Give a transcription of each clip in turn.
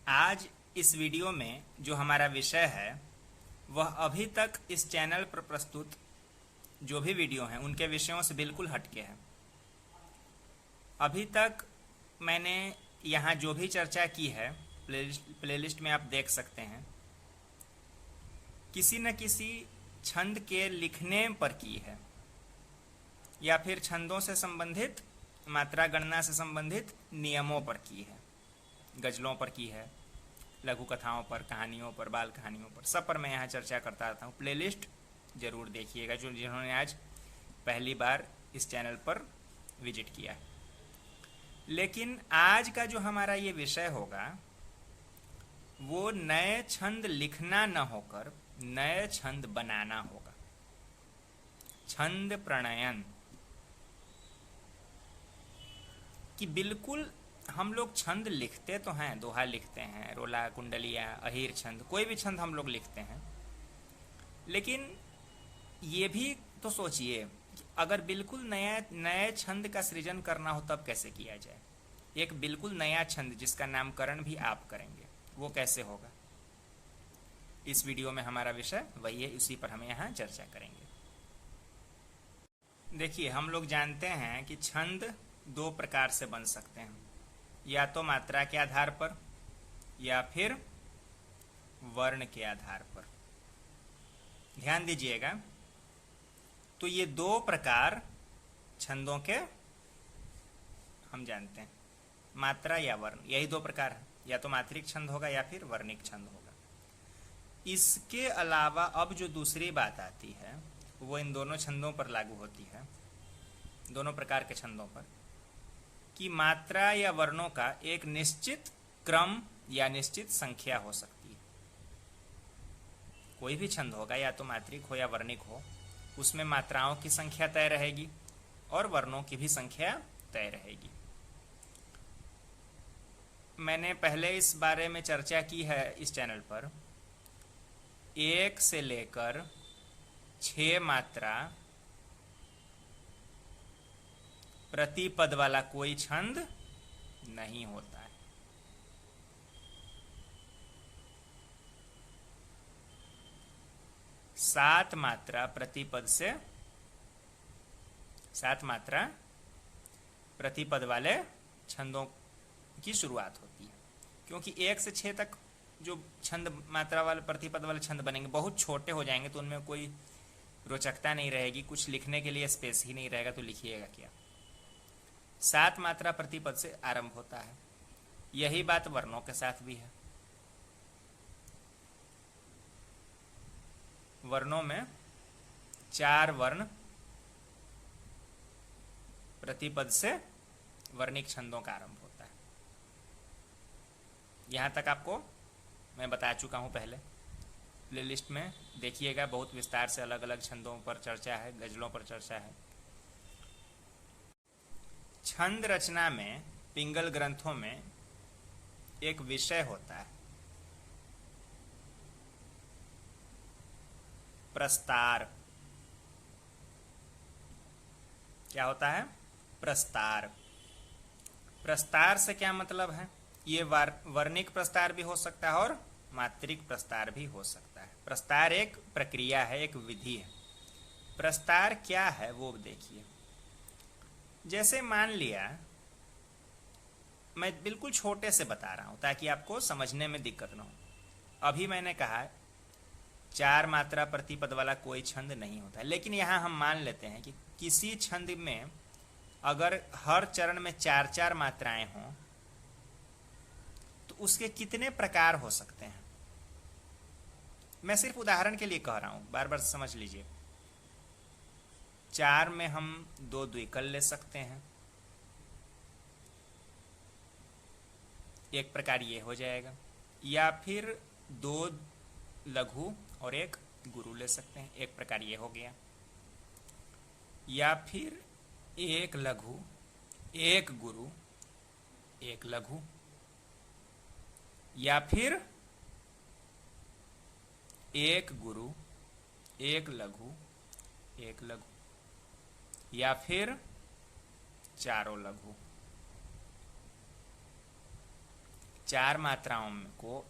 आज इस वीडियो में जो हमारा विषय है वह अभी तक इस चैनल पर प्रस्तुत जो भी वीडियो हैं उनके विषयों से बिल्कुल हटके है। अभी तक मैंने यहाँ जो भी चर्चा की है प्लेलिस्ट में आप देख सकते हैं, किसी न किसी छंद के लिखने पर की है या फिर छंदों से संबंधित, मात्रा गणना से संबंधित नियमों पर की है, गजलों पर की है, लघु कथाओं पर, कहानियों पर, बाल कहानियों पर, सब पर मैं यहाँ चर्चा करता रहता हूँ। प्लेलिस्ट जरूर देखिएगा जो जिन्होंने आज पहली बार इस चैनल पर विजिट किया है। लेकिन आज का जो हमारा ये विषय होगा वो नए छंद लिखना न होकर नए छंद बनाना होगा। छंद प्रणयन कि बिल्कुल हम लोग छंद लिखते तो हैं, दोहा लिखते हैं, रोला, कुंडलिया, अहीर छंद, कोई भी छंद हम लोग लिखते हैं। लेकिन ये भी तो सोचिए अगर बिल्कुल नए छंद का सृजन करना हो तब कैसे किया जाए। एक बिल्कुल नया छंद जिसका नामकरण भी आप करेंगे वो कैसे होगा। इस वीडियो में हमारा विषय वही है, उसी पर हम यहाँ चर्चा करेंगे। देखिए, हम लोग जानते हैं कि छंद दो प्रकार से बन सकते हैं, या तो मात्रा के आधार पर या फिर वर्ण के आधार पर। ध्यान दीजिएगा, तो ये दो प्रकार छंदों के हम जानते हैं, मात्रा या वर्ण, यही दो प्रकार है। या तो मात्रिक छंद होगा या फिर वर्णिक छंद होगा। इसके अलावा अब जो दूसरी बात आती है वो इन दोनों छंदों पर लागू होती है, दोनों प्रकार के छंदों पर, कि मात्रा या वर्णों का एक निश्चित क्रम या निश्चित संख्या हो सकती है। कोई भी छंद होगा, या तो मात्रिक हो या वर्णिक हो, उसमें मात्राओं की संख्या तय रहेगी और वर्णों की भी संख्या तय रहेगी। मैंने पहले इस बारे में चर्चा की है इस चैनल पर। 1 से लेकर 6 मात्रा प्रति पद वाला कोई छंद नहीं होता है। सात मात्रा प्रति पद वाले छंदों की शुरुआत होती है, क्योंकि 1 से 6 तक जो छंद मात्रा वाले प्रतिपद वाले छंद बनेंगे बहुत छोटे हो जाएंगे, तो उनमें कोई रोचकता नहीं रहेगी, कुछ लिखने के लिए स्पेस ही नहीं रहेगा, तो लिखिएगा क्या। 7 मात्रा प्रतिपद से आरंभ होता है। यही बात वर्णों के साथ भी है। वर्णों में 4 वर्ण प्रतिपद से वर्णिक छंदों का आरंभ होता है। यहां तक आपको मैं बता चुका हूं पहले। प्लेलिस्ट में देखिएगा, बहुत विस्तार से अलग अलग छंदों पर चर्चा है, गजलों पर चर्चा है। छंद रचना में पिंगल ग्रंथों में एक विषय होता है, प्रस्तार। क्या होता है? प्रस्तार। प्रस्तार से क्या मतलब है? ये वर्णिक प्रस्तार भी हो सकता है और मात्रिक प्रस्तार भी हो सकता है। प्रस्तार एक प्रक्रिया है, एक विधि है। प्रस्तार क्या है वो देखिए। जैसे मान लिया, मैं बिल्कुल छोटे से बता रहा हूं ताकि आपको समझने में दिक्कत ना हो। अभी मैंने कहा 4 मात्रा प्रतिपद वाला कोई छंद नहीं होता है, लेकिन यहां हम मान लेते हैं कि किसी छंद में अगर हर चरण में 4-4 मात्राएं हों तो उसके कितने प्रकार हो सकते हैं। मैं सिर्फ उदाहरण के लिए कह रहा हूं, बार बार समझ लीजिए। 4 में हम 2 द्विकल ले सकते हैं, एक प्रकार ये हो जाएगा। या फिर 2 लघु और 1 गुरु ले सकते हैं, एक प्रकार ये हो गया। या फिर 1 लघु, 1 गुरु, 1 लघु। या फिर 1 गुरु, 1 लघु, 1 लघु। या फिर 4 लघु। चार मात्राओं को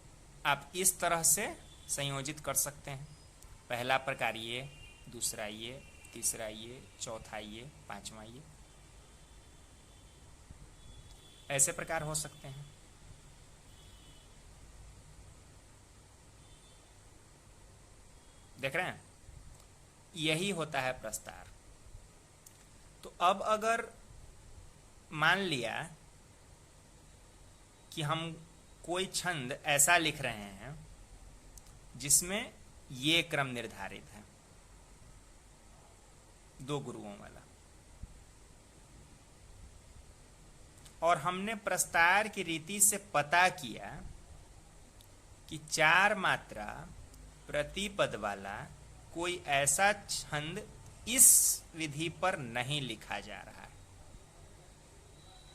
आप इस तरह से संयोजित कर सकते हैं। पहला प्रकार ये, दूसरा ये, तीसरा ये, चौथा ये, पांचवा ये, ऐसे प्रकार हो सकते हैं। देख रहे हैं, यही होता है प्रस्तार। तो अब अगर मान लिया कि हम कोई छंद ऐसा लिख रहे हैं जिसमें ये क्रम निर्धारित है, दो गुरुओं वाला, और हमने प्रस्तार की रीति से पता किया कि चार मात्रा प्रतिपद वाला कोई ऐसा छंद इस विधि पर नहीं लिखा जा रहा है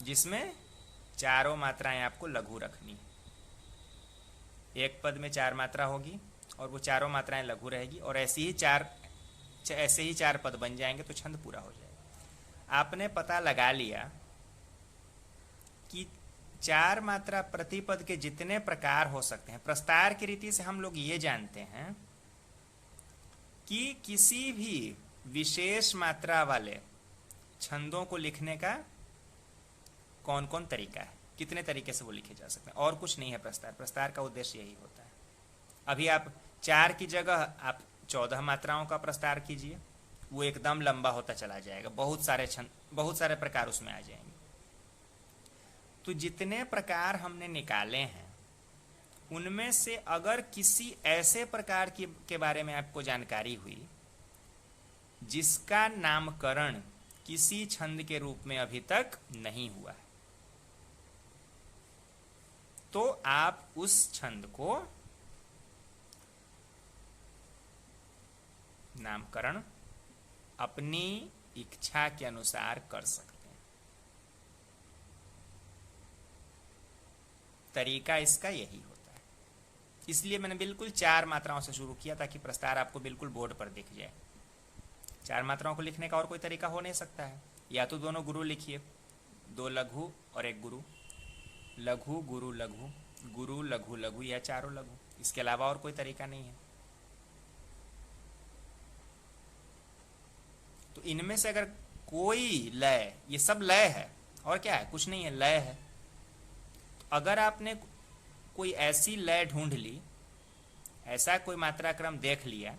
जिसमें चारों मात्राएं आपको लघु रखनी। एक पद में चार मात्रा होगी और वो चारों मात्राएं लघु रहेगी, और ऐसे ही चार पद बन जाएंगे तो छंद पूरा हो जाएगा। आपने पता लगा लिया कि चार मात्रा प्रतिपद के जितने प्रकार हो सकते हैं, प्रस्तार की रीति से हम लोग ये जानते हैं कि किसी भी विशेष मात्रा वाले छंदों को लिखने का कौन कौन तरीका है, कितने तरीके से वो लिखे जा सकते हैं, और कुछ नहीं है प्रस्तार का उद्देश्य यही होता है। अभी आप चार की जगह आप 14 मात्राओं का प्रस्तार कीजिए, वो एकदम लंबा होता चला जाएगा, बहुत सारे प्रकार उसमें आ जाएंगे। तो जितने प्रकार हमने निकाले हैं उनमें से अगर किसी ऐसे प्रकार के बारे में आपको जानकारी हुई जिसका नामकरण किसी छंद के रूप में अभी तक नहीं हुआ है, तो आप उस छंद को नामकरण अपनी इच्छा के अनुसार कर सकते हैं। तरीका इसका यही होता है। इसलिए मैंने बिल्कुल चार मात्राओं से शुरू किया ताकि प्रस्तार आपको बिल्कुल बोर्ड पर दिख जाए। चार मात्राओं को लिखने का और कोई तरीका हो नहीं सकता है। या तो दोनों गुरु लिखिए, दो लघु और एक गुरु, लघु गुरु लघु, गुरु लघु लघु, या चारों लघु, इसके अलावा और कोई तरीका नहीं है। तो इनमें से अगर कोई लय, ये सब लय है और क्या है, कुछ नहीं है, लय है। तो अगर आपने कोई ऐसी लय ढूंढ ली, ऐसा कोई मात्रा क्रम देख लिया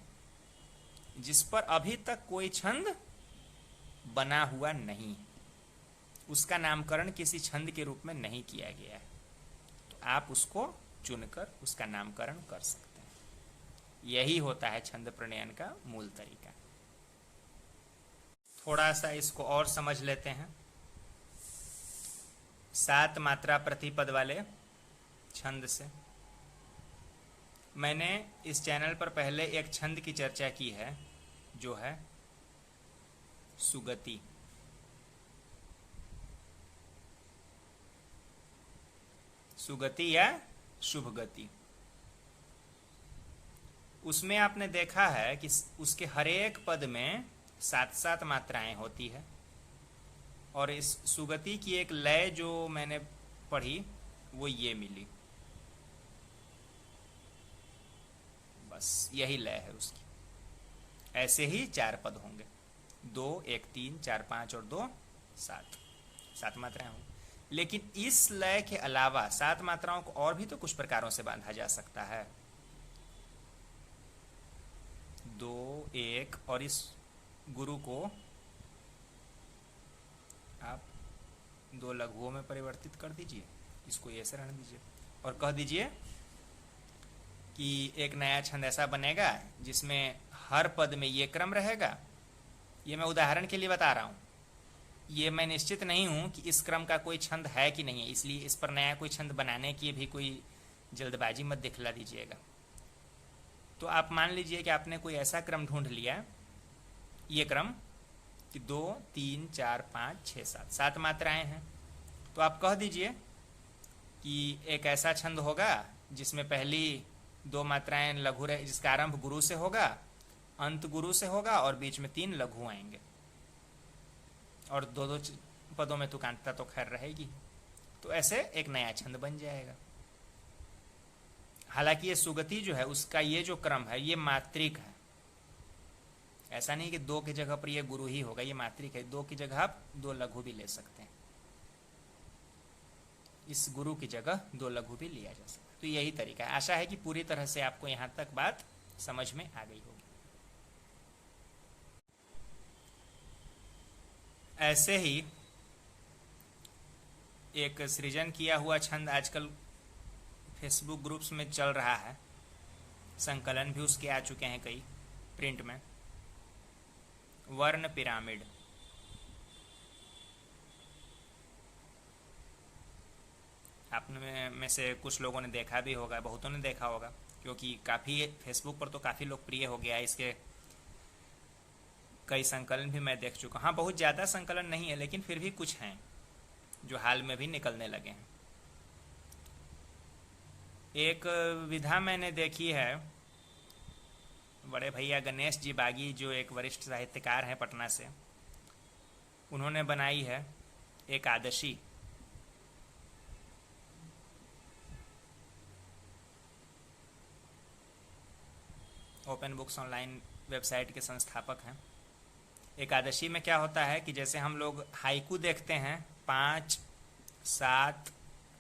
जिस पर अभी तक कोई छंद बना हुआ नहीं, उसका नामकरण किसी छंद के रूप में नहीं किया गया है, तो आप उसको चुनकर उसका नामकरण कर सकते हैं। यही होता है छंद प्रणयन का मूल तरीका। थोड़ा सा इसको और समझ लेते हैं। 7 मात्रा प्रतिपद वाले छंद से मैंने इस चैनल पर पहले एक छंद की चर्चा की है जो है सुगति। सुगति या शुभ गति। उसमें आपने देखा है कि उसके हर एक पद में 7-7 मात्राएं होती है, और इस सुगति की एक लय जो मैंने पढ़ी वो ये मिली, बस यही लय है उसकी। ऐसे ही 4 पद होंगे, 2 1 3 4 5 और 2 7 मात्राएं होंगी। लेकिन इस लय के अलावा 7 मात्राओं को और भी तो कुछ प्रकारों से बांधा जा सकता है। 2 1 और इस गुरु को आप 2 लघुओं में परिवर्तित कर दीजिए, इसको ऐसे रहने दीजिए और कह दीजिए कि एक नया छंद ऐसा बनेगा जिसमें हर पद में ये क्रम रहेगा। ये मैं उदाहरण के लिए बता रहा हूँ, ये मैं निश्चित नहीं हूँ कि इस क्रम का कोई छंद है कि नहीं है, इसलिए इस पर नया कोई छंद बनाने की भी कोई जल्दबाजी मत दिखला दीजिएगा। तो आप मान लीजिए कि आपने कोई ऐसा क्रम ढूंढ लिया, ये क्रम कि 2 3 4 5 6 7 मात्राएं हैं, तो आप कह दीजिए कि एक ऐसा छंद होगा जिसमें पहली 2 मात्राएं लघु रहे, जिसका आरंभ गुरु से होगा, अंत गुरु से होगा और बीच में 3 लघु आएंगे, और 2 पदों में तुकांतता तो खैर रहेगी। तो ऐसे एक नया छंद बन जाएगा। हालांकि ये सुगति जो है उसका ये जो क्रम है ये मात्रिक है। ऐसा नहीं कि दो की जगह पर ये गुरु ही होगा, ये मात्रिक है। दो की जगह आप दो लघु भी ले सकते हैं, इस गुरु की जगह दो लघु भी लिया जा सकता है। तो यही तरीका है। आशा है कि पूरी तरह से आपको यहां तक बात समझ में आ गई होगी। ऐसे ही एक सृजन किया हुआ छंद आजकल फेसबुक ग्रुप्स में चल रहा है, संकलन भी उसके आ चुके हैं कई प्रिंट में। वर्ण पिरामिड। आप में से कुछ लोगों ने देखा भी होगा, बहुतों ने देखा होगा, क्योंकि काफ़ी फेसबुक पर तो काफ़ी लोकप्रिय हो गया है। इसके कई संकलन भी मैं देख चुका हूँ। हाँ, बहुत ज़्यादा संकलन नहीं है, लेकिन फिर भी कुछ हैं जो हाल में भी निकलने लगे हैं। एक विधा मैंने देखी है, बड़े भैया गणेश जी बागी जो एक वरिष्ठ साहित्यकार हैं पटना से, उन्होंने बनाई है Ekadashi. Open books online website के संस्थापक हैं। एकादशी में क्या होता है कि जैसे हम लोग हाइकू देखते हैं 5, 7,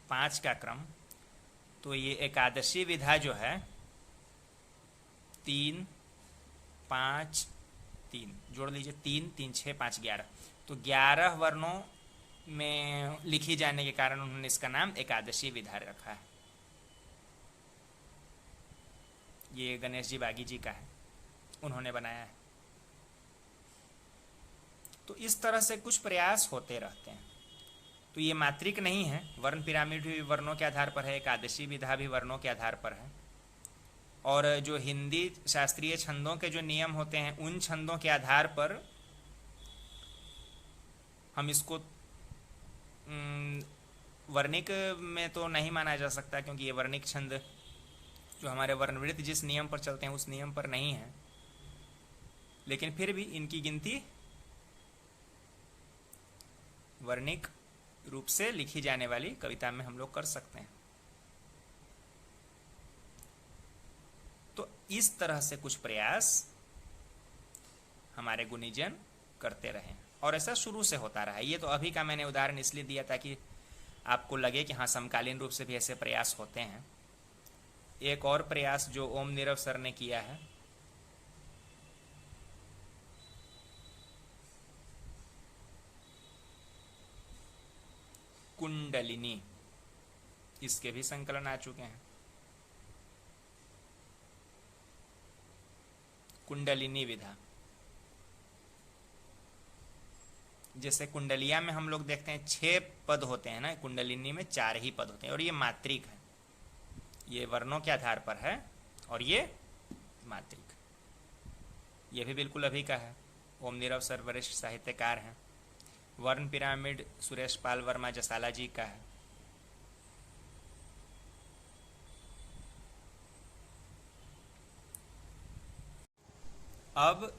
5 का क्रम, तो ये एकादशी विधा जो है 3, 5, 3 जोड़ लीजिए, 3, 3, 6, 5, 11, तो 11 वर्णों में लिखी जाने के कारण उन्होंने इसका नाम एकादशी विधा रखा है। ये गणेश जी बागी जी का है, उन्होंने बनाया है। तो इस तरह से कुछ प्रयास होते रहते हैं। तो ये मात्रिक नहीं है, वर्ण पिरामिड भी वर्णों के आधार पर है, एकादशी विधा भी वर्णों के आधार पर है। और जो हिंदी शास्त्रीय छंदों के जो नियम होते हैं, उन छंदों के आधार पर हम इसको वर्णिक में तो नहीं माना जा सकता, क्योंकि ये वर्णिक छंद जो हमारे वर्णवृत्त जिस नियम पर चलते हैं उस नियम पर नहीं है, लेकिन फिर भी इनकी गिनती वर्णिक रूप से लिखी जाने वाली कविता में हम लोग कर सकते हैं। तो इस तरह से कुछ प्रयास हमारे गुणीजन करते रहे, और ऐसा शुरू से होता रहा है। ये तो अभी का मैंने उदाहरण इसलिए दिया ताकि आपको लगे कि हाँ, समकालीन रूप से भी ऐसे प्रयास होते हैं। एक और प्रयास जो ओम नीरव सर ने किया है, कुंडलिनी, इसके भी संकलन आ चुके हैं। कुंडलिनी विधा, जैसे कुंडलिया में हम लोग देखते हैं 6 पद होते हैं ना, कुंडलिनी में 4 ही पद होते हैं, और ये मात्रिक है। ये वर्णों के आधार पर है और ये मात्रिक। ये भी बिल्कुल अभी का है। ओम नीरव सर वरिष्ठ साहित्यकार हैं। वर्ण पिरामिड सुरेश पाल वर्मा जसाला जी का है। अब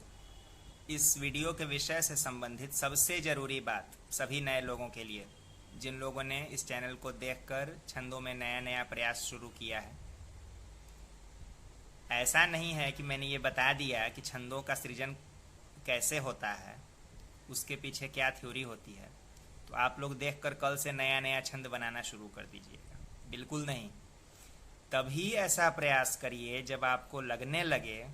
इस वीडियो के विषय से संबंधित सबसे ज़रूरी बात सभी नए लोगों के लिए, जिन लोगों ने इस चैनल को देखकर छंदों में नया नया प्रयास शुरू किया है। ऐसा नहीं है कि मैंने ये बता दिया कि छंदों का सृजन कैसे होता है, उसके पीछे क्या थ्योरी होती है, तो आप लोग देखकर कल से नया नया छंद बनाना शुरू कर दीजिएगा। बिल्कुल नहीं। तभी ऐसा प्रयास करिए जब आपको लगने लगे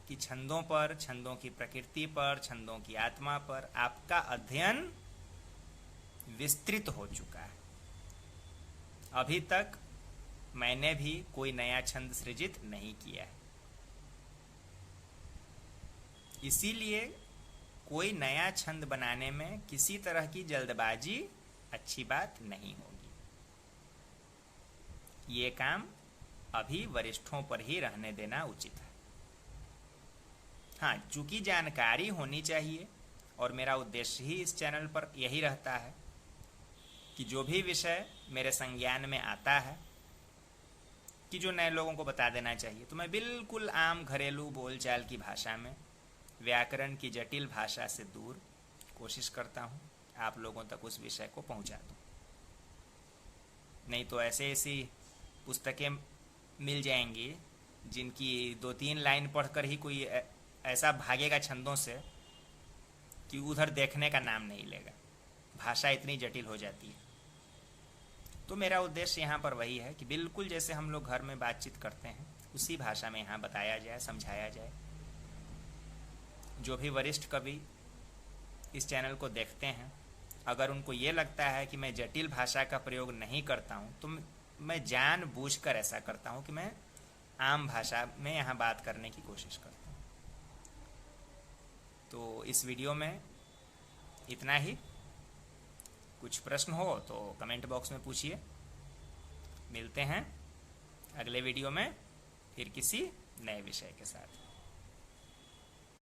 कि छंदों पर, छंदों की प्रकृति पर, छंदों की आत्मा पर आपका अध्ययन विस्तृत हो चुका है। अभी तक मैंने भी कोई नया छंद सृजित नहीं किया है, इसीलिए कोई नया छंद बनाने में किसी तरह की जल्दबाजी अच्छी बात नहीं होगी। ये काम अभी वरिष्ठों पर ही रहने देना उचित है। हाँ, चूंकि जानकारी होनी चाहिए, और मेरा उद्देश्य ही इस चैनल पर यही रहता है कि जो भी विषय मेरे संज्ञान में आता है कि जो नए लोगों को बता देना चाहिए, तो मैं बिल्कुल आम घरेलू बोलचाल की भाषा में, व्याकरण की जटिल भाषा से दूर कोशिश करता हूँ आप लोगों तक उस विषय को पहुँचा दूँ। नहीं तो ऐसी पुस्तकें मिल जाएंगी जिनकी 2-3 लाइन पढ़कर ही कोई ऐसा भागेगा छंदों से कि उधर देखने का नाम नहीं लेगा। भाषा इतनी जटिल हो जाती है। तो मेरा उद्देश्य यहाँ पर वही है कि बिल्कुल जैसे हम लोग घर में बातचीत करते हैं उसी भाषा में यहाँ बताया जाए, समझाया जाए। जो भी वरिष्ठ कवि इस चैनल को देखते हैं, अगर उनको ये लगता है कि मैं जटिल भाषा का प्रयोग नहीं करता हूँ तो मैं जानबूझकर ऐसा करता हूँ कि मैं आम भाषा में यहाँ बात करने की कोशिश करता हूँ। तो इस वीडियो में इतना ही। कुछ प्रश्न हो तो कमेंट बॉक्स में पूछिए। मिलते हैं अगले वीडियो में फिर किसी नए विषय के साथ।